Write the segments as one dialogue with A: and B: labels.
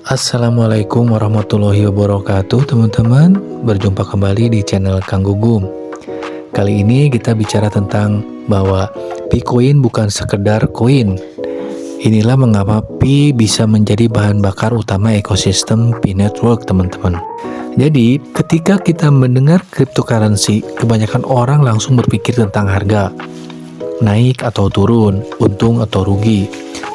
A: Assalamualaikum warahmatullahi wabarakatuh teman-teman. Berjumpa kembali di channel Kang Gugum. Kali ini kita bicara tentang bahwa Picoin bukan sekedar koin. Inilah mengapa Pi bisa menjadi bahan bakar utama ekosistem Pi Network teman-teman. Jadi ketika kita mendengar cryptocurrency, kebanyakan orang langsung berpikir tentang harga, naik atau turun, untung atau rugi.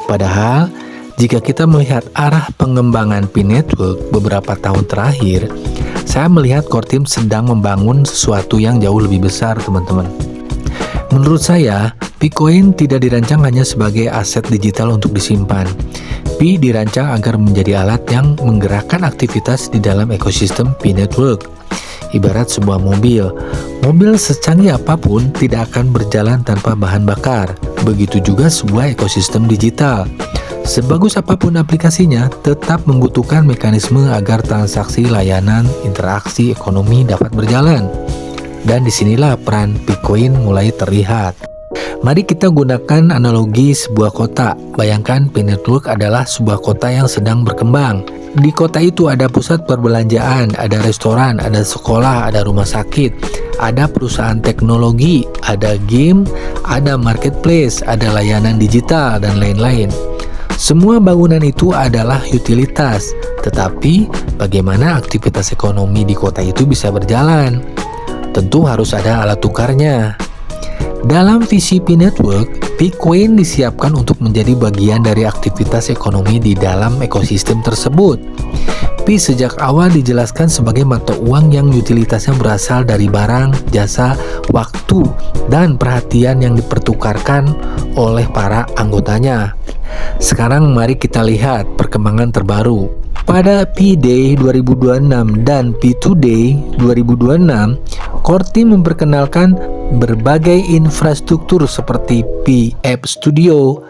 A: Padahal jika kita melihat arah pengembangan Pi Network beberapa tahun terakhir, saya melihat core team sedang membangun sesuatu yang jauh lebih besar, teman-teman. Menurut saya, Picoin tidak dirancang hanya sebagai aset digital untuk disimpan. Pi dirancang agar menjadi alat yang menggerakkan aktivitas di dalam ekosistem Pi Network. Ibarat sebuah mobil secanggih apapun tidak akan berjalan tanpa bahan bakar. Begitu juga sebuah ekosistem digital. Sebagus apapun aplikasinya, tetap membutuhkan mekanisme agar transaksi, layanan, interaksi, ekonomi dapat berjalan. Dan disinilah peran Picoin mulai terlihat. Mari kita gunakan analogi sebuah kota. Bayangkan Pi Network adalah sebuah kota yang sedang berkembang. Di kota itu ada pusat perbelanjaan, ada restoran, ada sekolah, ada rumah sakit, ada perusahaan teknologi, ada game, ada marketplace, ada layanan digital, dan lain-lain. Semua bangunan itu adalah utilitas, tetapi bagaimana aktivitas ekonomi di kota itu bisa berjalan? Tentu harus ada alat tukarnya. Dalam visi Pi Network, Picoin disiapkan untuk menjadi bagian dari aktivitas ekonomi di dalam ekosistem tersebut. Pi sejak awal dijelaskan sebagai mata uang yang utilitasnya berasal dari barang, jasa, waktu, dan perhatian yang dipertukarkan oleh para anggotanya. Sekarang mari kita lihat perkembangan terbaru. Pada Pi Day 2026 dan Pi Today 2026, core team memperkenalkan berbagai infrastruktur seperti Pi App Studio,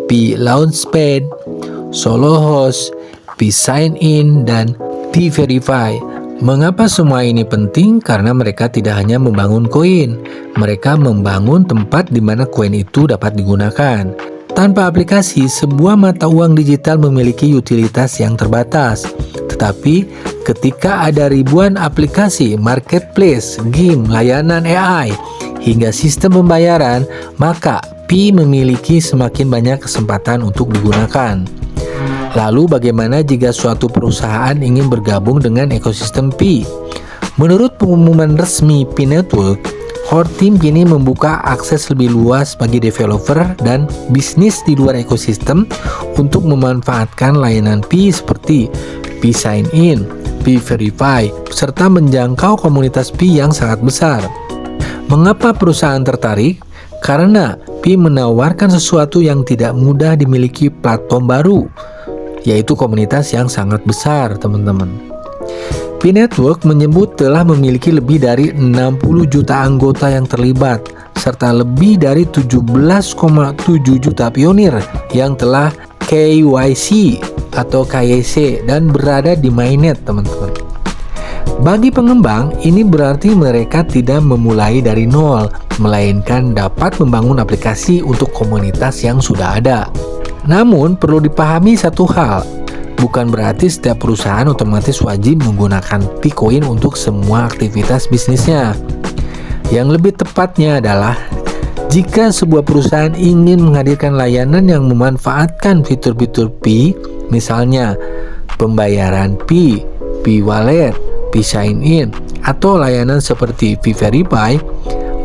A: Pi Launchpad, Solo Host, Pi Sign In, dan Pi Verify. Mengapa semua ini penting? Karena mereka tidak hanya membangun koin, mereka membangun tempat di mana koin itu dapat digunakan. Tanpa aplikasi, sebuah mata uang digital memiliki utilitas yang terbatas. Tetapi, ketika ada ribuan aplikasi, marketplace, game, layanan AI, hingga sistem pembayaran, maka Pi memiliki semakin banyak kesempatan untuk digunakan. Lalu bagaimana jika suatu perusahaan ingin bergabung dengan ekosistem Pi? Menurut pengumuman resmi Pi Network, core team kini membuka akses lebih luas bagi developer dan bisnis di luar ekosistem untuk memanfaatkan layanan Pi seperti Pi Sign In, Pi Verify, serta menjangkau komunitas Pi yang sangat besar. Mengapa perusahaan tertarik? Karena Pi menawarkan sesuatu yang tidak mudah dimiliki platform baru, yaitu komunitas yang sangat besar, teman-teman. Pi Network menyebut telah memiliki lebih dari 60 juta anggota yang terlibat, serta lebih dari 17,7 juta pionir yang telah KYC atau KYC dan berada di mainnet, teman-teman. Bagi pengembang, ini berarti mereka tidak memulai dari nol, melainkan dapat membangun aplikasi untuk komunitas yang sudah ada. Namun, perlu dipahami satu hal. Bukan berarti setiap perusahaan otomatis wajib menggunakan Picoin untuk semua aktivitas bisnisnya. Yang lebih tepatnya adalah jika sebuah perusahaan ingin menghadirkan layanan yang memanfaatkan fitur-fitur Pi, misalnya pembayaran Pi, Pi Wallet, Pi Sign In, atau layanan seperti Pi Verify,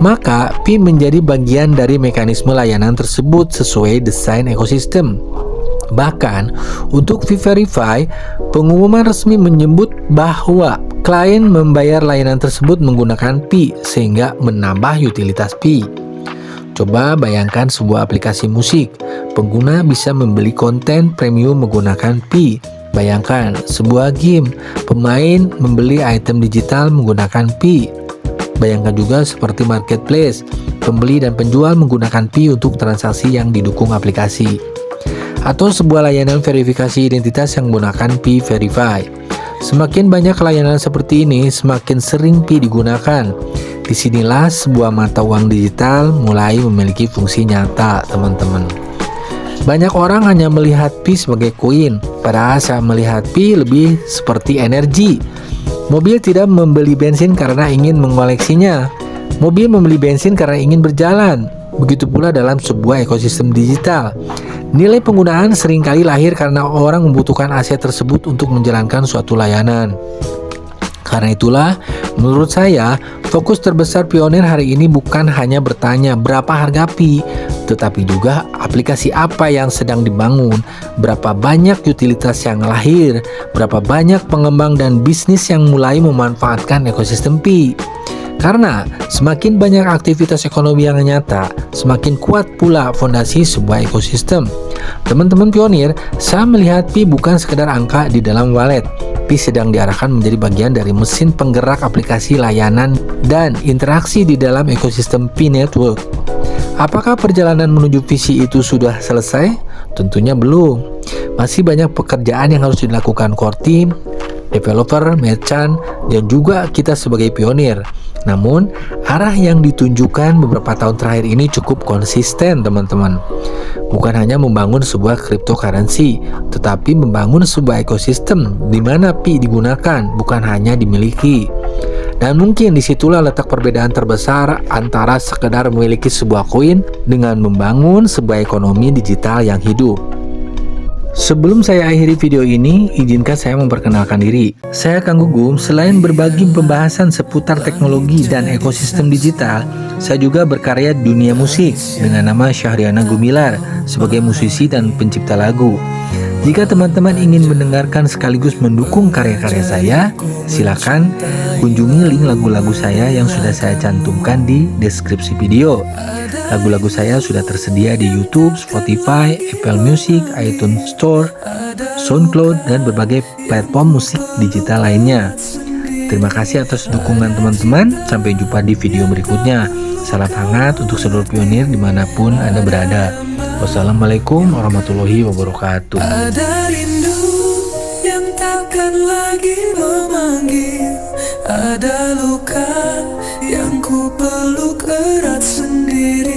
A: maka Pi menjadi bagian dari mekanisme layanan tersebut sesuai desain ekosistem. Bahkan, untuk Pi Verify, pengumuman resmi menyebut bahwa klien membayar layanan tersebut menggunakan Pi sehingga menambah utilitas Pi. Coba bayangkan sebuah aplikasi musik, pengguna bisa membeli konten premium menggunakan Pi. Bayangkan sebuah game, pemain membeli item digital menggunakan Pi. Bayangkan juga seperti marketplace, pembeli dan penjual menggunakan Pi untuk transaksi yang didukung aplikasi. Atau sebuah layanan verifikasi identitas yang menggunakan Pi Verify. Semakin banyak layanan seperti ini, semakin sering Pi digunakan. Disinilah sebuah mata uang digital mulai memiliki fungsi nyata, teman-teman. Banyak orang hanya melihat Pi sebagai koin, padahal saya melihat Pi lebih seperti energi. Mobil tidak membeli bensin karena ingin mengoleksinya. Mobil membeli bensin karena ingin berjalan. Begitu pula dalam sebuah ekosistem digital. Nilai penggunaan seringkali lahir karena orang membutuhkan aset tersebut untuk menjalankan suatu layanan. Karena itulah, menurut saya, fokus terbesar Pioneer hari ini bukan hanya bertanya berapa harga Pi, tetapi juga aplikasi apa yang sedang dibangun, berapa banyak utilitas yang lahir, berapa banyak pengembang dan bisnis yang mulai memanfaatkan ekosistem Pi. Karena semakin banyak aktivitas ekonomi yang nyata, semakin kuat pula fondasi sebuah ekosistem. Teman-teman Pioneer, saya melihat Pi bukan sekedar angka di dalam wallet. Pi sedang diarahkan menjadi bagian dari mesin penggerak aplikasi layanan dan interaksi di dalam ekosistem Pi Network. Apakah perjalanan menuju visi itu sudah selesai? Tentunya belum. Masih banyak pekerjaan yang harus dilakukan core team, developer, merchant, dan juga kita sebagai pionir. Namun, arah yang ditunjukkan beberapa tahun terakhir ini cukup konsisten, teman-teman. Bukan hanya membangun sebuah cryptocurrency, tetapi membangun sebuah ekosistem di mana Pi digunakan, bukan hanya dimiliki. Dan mungkin disitulah letak perbedaan terbesar antara sekedar memiliki sebuah koin dengan membangun sebuah ekonomi digital yang hidup. Sebelum saya akhiri video ini, izinkan saya memperkenalkan diri. Saya Kang Gugum, selain berbagi pembahasan seputar teknologi dan ekosistem digital, saya juga berkarya di dunia musik dengan nama Syahriana Gumilar sebagai musisi dan pencipta lagu. Jika teman-teman ingin mendengarkan sekaligus mendukung karya-karya saya, silakan kunjungi link lagu-lagu saya yang sudah saya cantumkan di deskripsi video. Lagu-lagu saya sudah tersedia di YouTube, Spotify, Apple Music, iTunes Store, SoundCloud, dan berbagai platform musik digital lainnya. Terima kasih atas dukungan teman-teman. Sampai jumpa di video berikutnya. Salam hangat untuk seluruh pionir dimanapun Anda berada. Wassalamualaikum warahmatullahi wabarakatuh.
B: Ada rindu yang takkan lagi memanggil, ada luka yang ku peluk erat sendiri.